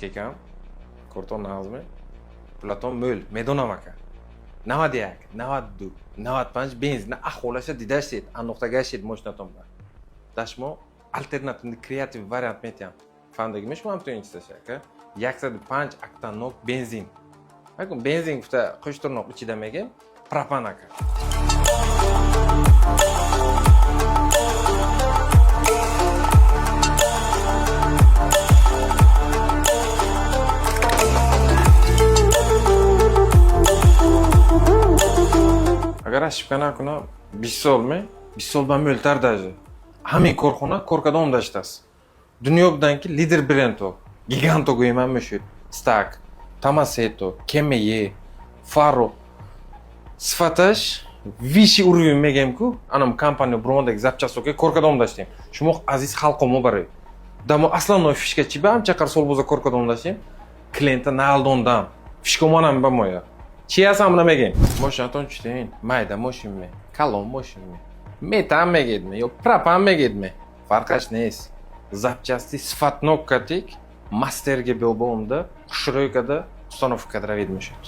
ekan. Коротко назме. Платон мөл, медонамака. Навадяк, навадду, навадпанч бензин, ахолаша дидашет, анохтагашет мощнатомба. Дашмо альтернативный креатив вариант метям. Фандагимеш мам то инчташака. 105 октанок бензин. Акун бензин гуфта қоштурноқ ичида мегем пропан ака. Agar ошибкаnar kuni 20 solmi, 20 solban mo'ltar даже. Hamma korxona korkada o'ndashtasi. Dunyodanki lider brend o. Giganto go'ymanmi shu. Stack, Tomaseto, Kemeye, Faro. Sifatash vishi uровень megamku, anam kompaniya brendagi zapchasoga korkada o'ndashdim. Shmoq aziz xalqim bari. Damo aslan fishka chibam chaqar sol bo'za korkada o'ndashdim. Klientda naldondan. Fishkomonam bamoya. Chiyasam namagin. Moshnaton chutayin. Mayda moshinmi? Kalon moshinmi? Metan megedmi? Yo propan megedmi? Farqash neis? Запчасти сифат ноккатик мастерге белбомда шройкада установка дравид мешет.